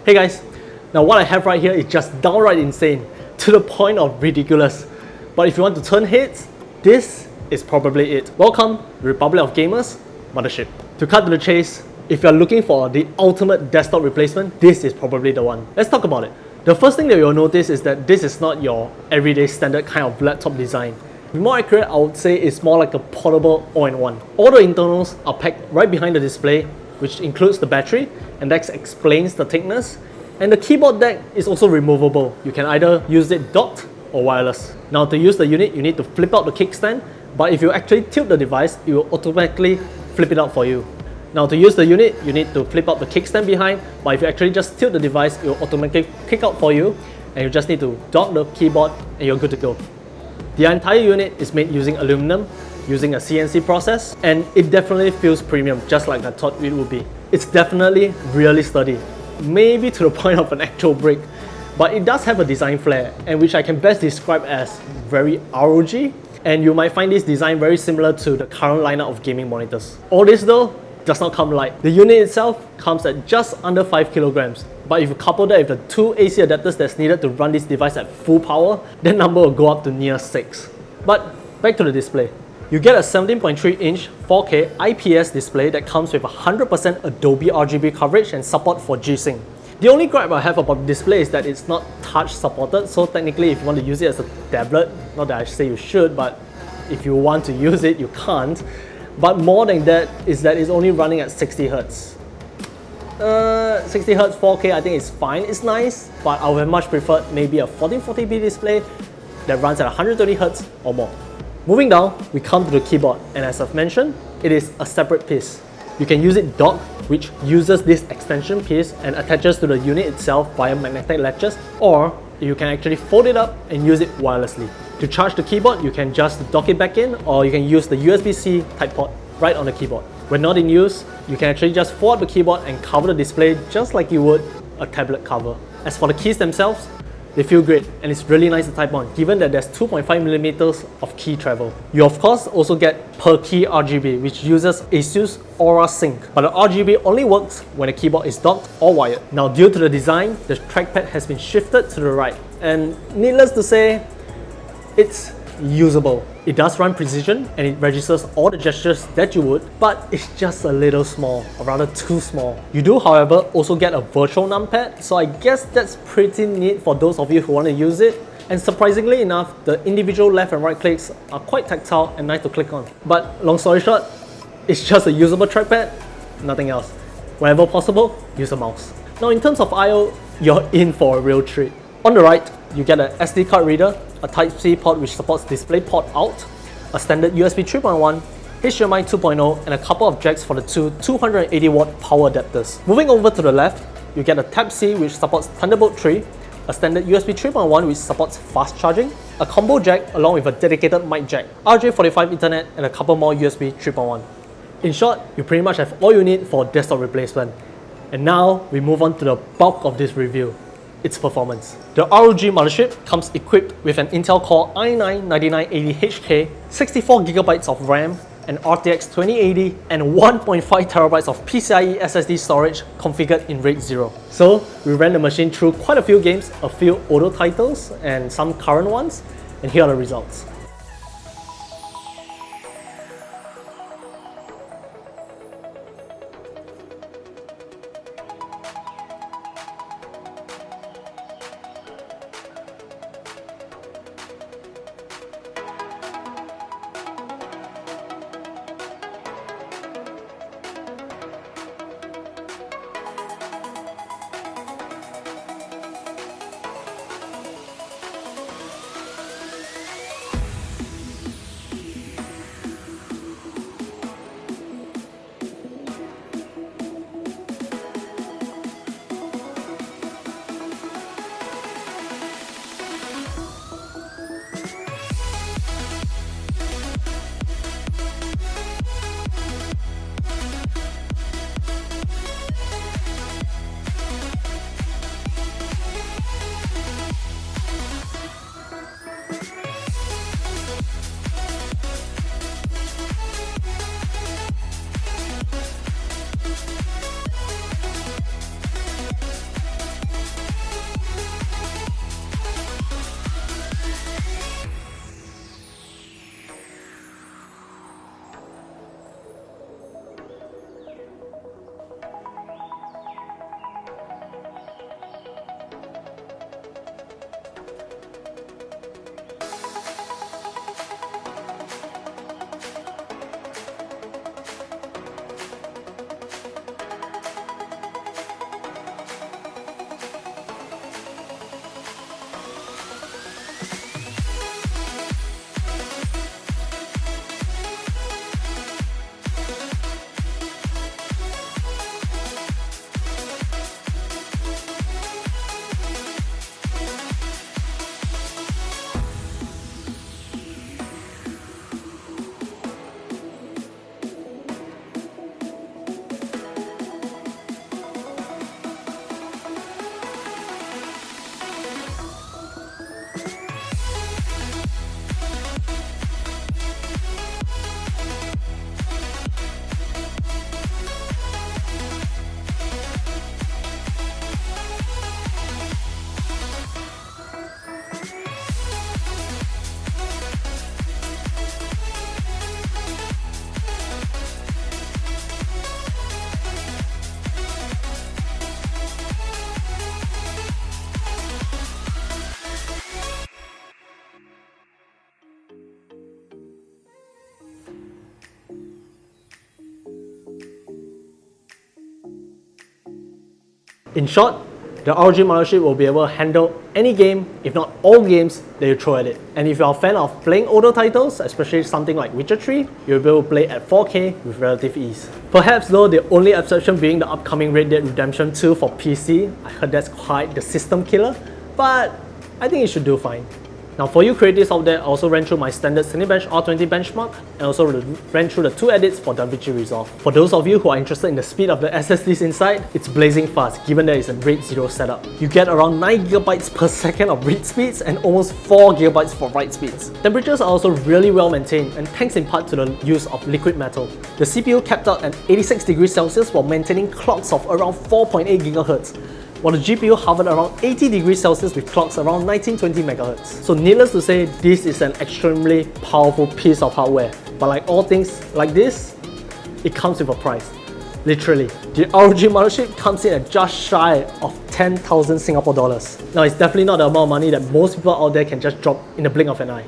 Hey guys, now what I have right here is just downright insane, to the point of ridiculous. But if you want to turn heads, this is probably it. Welcome, Republic of Gamers Mothership. To cut to the chase, if you're looking for the ultimate desktop replacement, this is probably the one. Let's talk about it. The first thing that you'll notice is that this is not your everyday standard kind of laptop design. To be more accurate, I would say it's more like a portable all-in-one. All the internals are packed right behind the display, which includes the battery, and that explains the thickness. And the keyboard deck is also removable. You can either use it docked or wireless. Now to use the unit, you need to flip out the kickstand, but if you actually tilt the device, it will automatically flip it out for you. Now to use the unit, you need to flip out the kickstand behind, but if you actually just tilt the device, it will automatically kick out for you, and you just need to dock the keyboard and you're good to go. The entire unit is made using aluminum, using a CNC process, and it definitely feels premium, just like I thought it would be. It's definitely really sturdy, maybe to the point of an actual brick, but it does have a design flair, and which I can best describe as very ROG, and you might find this design very similar to the current lineup of gaming monitors. All this though does not come light. The unit itself comes at just under 5 kilograms, but if you couple that with the 2 AC adapters that's needed to run this device at full power, that number will go up to near 6. But back to the display. You get a 17.3-inch 4K IPS display that comes with 100% Adobe RGB coverage and support for G-Sync. The only gripe I have about the display is that it's not touch supported, so technically if you want to use it as a tablet, not that I say you should, but if you want to use it, you can't. But more than that is that it's only running at 60 Hz. 60 Hz 4K I think is fine, it's nice, but I would have much preferred maybe a 1440p display that runs at 120 Hz or more. Moving down, we come to the keyboard, and as I've mentioned, it is a separate piece. You can use it docked, which uses this extension piece and attaches to the unit itself via magnetic latches, or you can actually fold it up and use it wirelessly. To charge the keyboard, you can just dock it back in, or you can use the USB-C type port right on the keyboard. When not in use, you can actually just fold up the keyboard and cover the display just like you would a tablet cover. As for the keys themselves, they feel great, and it's really nice to type on, given that there's 2.5mm of key travel. You of course also get per key RGB, which uses Asus Aura Sync, but the RGB only works when the keyboard is docked or wired. Now due to the design, the trackpad has been shifted to the right, and needless to say, it's usable. It does run precision and it registers all the gestures that you would, but it's just a little small, or rather too small. You do, however, also get a virtual numpad, so I guess that's pretty neat for those of you who want to use it. And surprisingly enough, the individual left and right clicks are quite tactile and nice to click on. But long story short, it's just a usable trackpad, nothing else. Wherever possible, use a mouse. Now in terms of I/O, you're in for a real treat. On the right, you get an SD card reader, a Type-C port which supports DisplayPort out, a standard USB 3.1, HDMI 2.0, and a couple of jacks for the two 280-watt power adapters. Moving over to the left, you get a Type-C which supports Thunderbolt 3, a standard USB 3.1 which supports fast charging, a combo jack along with a dedicated mic jack, RJ45 Ethernet, and a couple more USB 3.1. In short, you pretty much have all you need for desktop replacement. And now we move on to the bulk of this review. Its performance. The ROG Mothership comes equipped with an Intel Core i9-9980HK, 64GB of RAM, an RTX 2080, and 1.5TB of PCIe SSD storage configured in RAID 0. So we ran the machine through quite a few games, a few older titles, and some current ones, and here are the results. In short, the ROG Mothership will be able to handle any game, if not all games, that you throw at it. And if you're a fan of playing older titles, especially something like Witcher 3, you'll be able to play at 4K with relative ease. Perhaps though, the only exception being the upcoming Red Dead Redemption 2 for PC. I heard that's quite the system killer, but I think it should do fine. Now for you creatives out there, I also ran through my standard Cinebench R20 benchmark and also ran through the 2 edits for WG Resolve. For those of you who are interested in the speed of the SSDs inside, it's blazing fast given that it's a RAID 0 setup. You get around 9 GB per second of read speeds and almost 4 GB for write speeds. Temperatures are also really well maintained and thanks in part to the use of liquid metal. The CPU capped out at 86 degrees Celsius while maintaining clocks of around 4.8 GHz. While the GPU hovered around 80 degrees Celsius with clocks around 1920 MHz. So needless to say, this is an extremely powerful piece of hardware. But like all things like this, it comes with a price. Literally, the ROG Mothership comes in at just shy of 10,000 Singapore dollars. Now it's definitely not the amount of money that most people out there can just drop in the blink of an eye.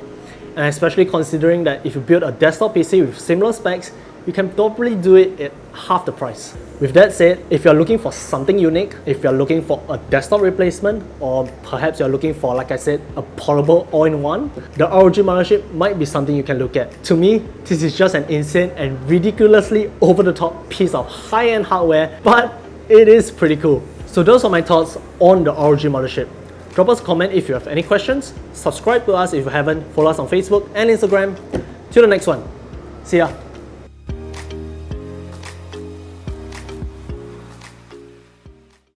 And especially considering that if you build a desktop PC with similar specs, you can probably do it at half the price. With that said, if you're looking for something unique, if you're looking for a desktop replacement, or perhaps you're looking for, like I said, a portable all-in-one, the ROG Mothership might be something you can look at. To me, this is just an insane and ridiculously over-the-top piece of high-end hardware, but it is pretty cool. So those are my thoughts on the ROG Mothership. Drop us a comment if you have any questions, subscribe to us if you haven't, follow us on Facebook and Instagram. Till the next one. See ya.